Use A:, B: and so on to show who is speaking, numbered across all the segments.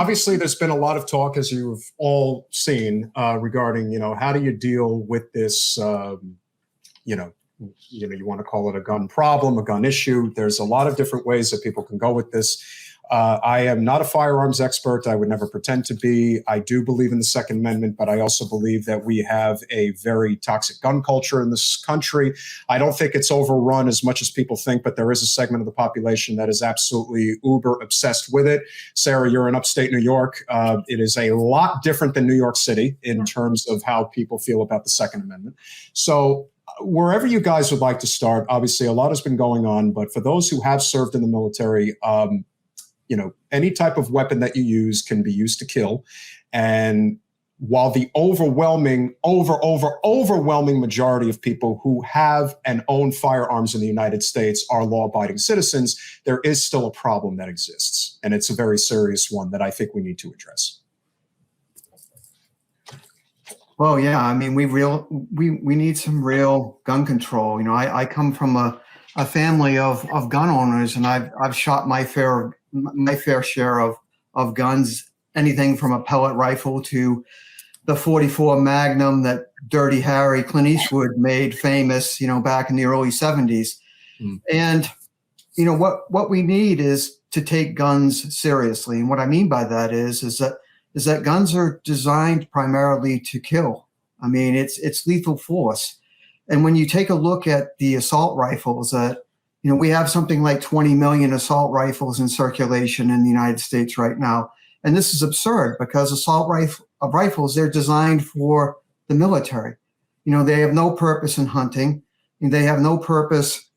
A: obviously, there's been a lot of talk, as you've all seen, regarding, how do you deal with this, you know, you want to call it a gun problem, a gun issue. There's a lot of different ways that people can go with this. I am not a firearms expert. I would never pretend to be. I do believe in the Second Amendment, but I also believe that we have a very toxic gun culture in this country. I don't think it's overrun as much as people think, but there is a segment of the population that is absolutely uber obsessed with it. Sarah, you're in upstate New York. It is a lot different than New York City in terms of how people feel about the Second Amendment. So wherever you guys would like to start, obviously a lot has been going on, but for those who have served in the military, any type of weapon that you use can be used to kill. And while the overwhelming majority of people who have and own firearms in the United States are law-abiding citizens, there is still a problem that exists. And it's a very serious one that I think we need to address.
B: Well, yeah, I mean, we need some real gun control. I come from a family of gun owners, and I've shot my fair share of guns, anything from a pellet rifle to the .44 Magnum that Dirty Harry Clint Eastwood made famous, back in the early 70s. And what we need is to take guns seriously. And what I mean by that is that guns are designed primarily to kill. I mean, it's lethal force. And when you take a look at the assault rifles that, we have something like 20 million assault rifles in circulation in the United States right now. And this is absurd because assault rifles, they're designed for the military. They have no purpose in hunting. They have no purpose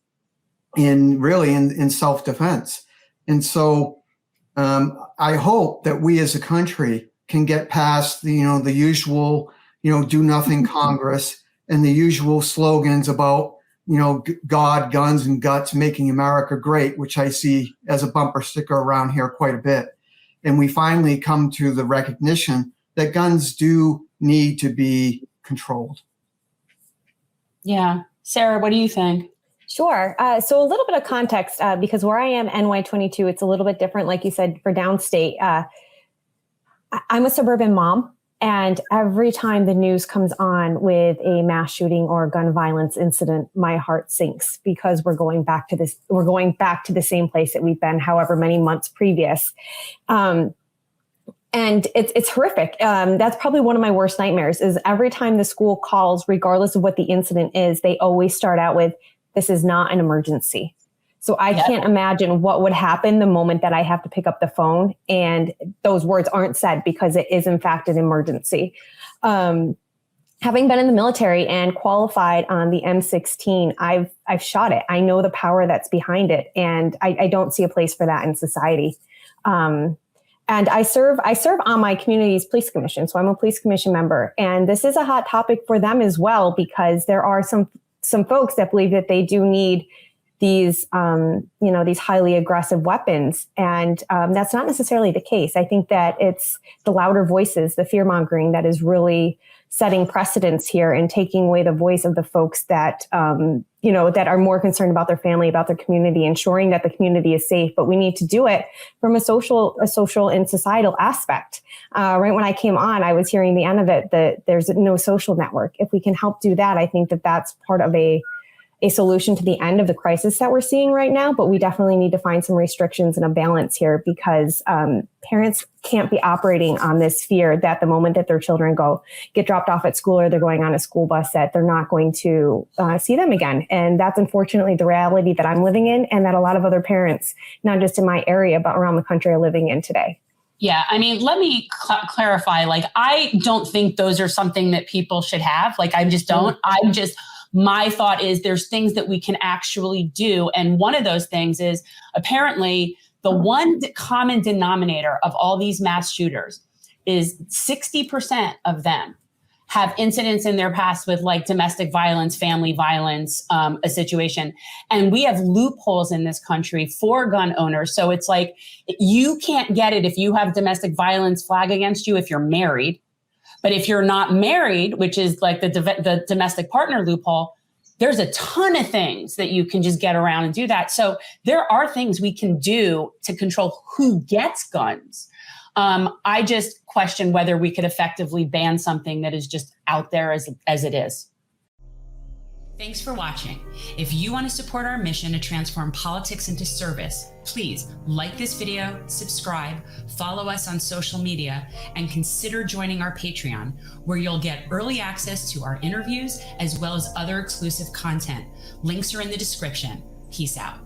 B: in self-defense. And so I hope that we as a country can get past the usual, do nothing Congress and the usual slogans about, God, guns, and guts, making America great, which I see as a bumper sticker around here quite a bit. And we finally come to the recognition that guns do need to be controlled.
C: Yeah. Sarah, what do you think?
D: Sure. So a little bit of context, because where I am, NY22, it's a little bit different. Like you said, for downstate, I'm a suburban mom. And every time the news comes on with a mass shooting or gun violence incident, my heart sinks because we're going back to the same place that we've been however many months previous. And it's horrific. That's probably one of my worst nightmares is every time the school calls, regardless of what the incident is, they always start out with, this is not an emergency. So I can't imagine what would happen the moment that I have to pick up the phone and those words aren't said because it is in fact an emergency. Having been in the military and qualified on the M16, I've shot it. I know the power that's behind it, and I don't see a place for that in society. And I serve on my community's police commission, so I'm a police commission member, and this is a hot topic for them as well because there are some folks that believe that they do need these highly aggressive weapons. And that's not necessarily the case. I think that it's the louder voices, the fear mongering that is really setting precedents here and taking away the voice of the folks that, that are more concerned about their family, about their community, ensuring that the community is safe. But we need to do it from a social and societal aspect. Right when I came on, I was hearing the end of it, that there's no social network. If we can help do that, I think that that's part of a solution to the end of the crisis that we're seeing right now, but we definitely need to find some restrictions and a balance here because parents can't be operating on this fear that the moment that their children get dropped off at school or they're going on a school bus that they're not going to see them again. And that's unfortunately the reality that I'm living in and that a lot of other parents, not just in my area, but around the country are living in today.
C: Yeah. I mean, let me clarify, I don't think those are something that people should have. I just don't. My thought is there's things that we can actually do. And one of those things is apparently the one common denominator of all these mass shooters is 60% of them have incidents in their past with domestic violence, family violence, a situation. And we have loopholes in this country for gun owners. So it's you can't get it if you have domestic violence flag against you if you're married. But if you're not married, which is the domestic partner loophole, there's a ton of things that you can just get around and do that. So there are things we can do to control who gets guns. I just question whether we could effectively ban something that is just out there as it is. Thanks for watching. If you want to support our mission to transform politics into service, please like this video, subscribe, follow us on social media, and consider joining our Patreon, where you'll get early access to our interviews as well as other exclusive content. Links are in the description. Peace out.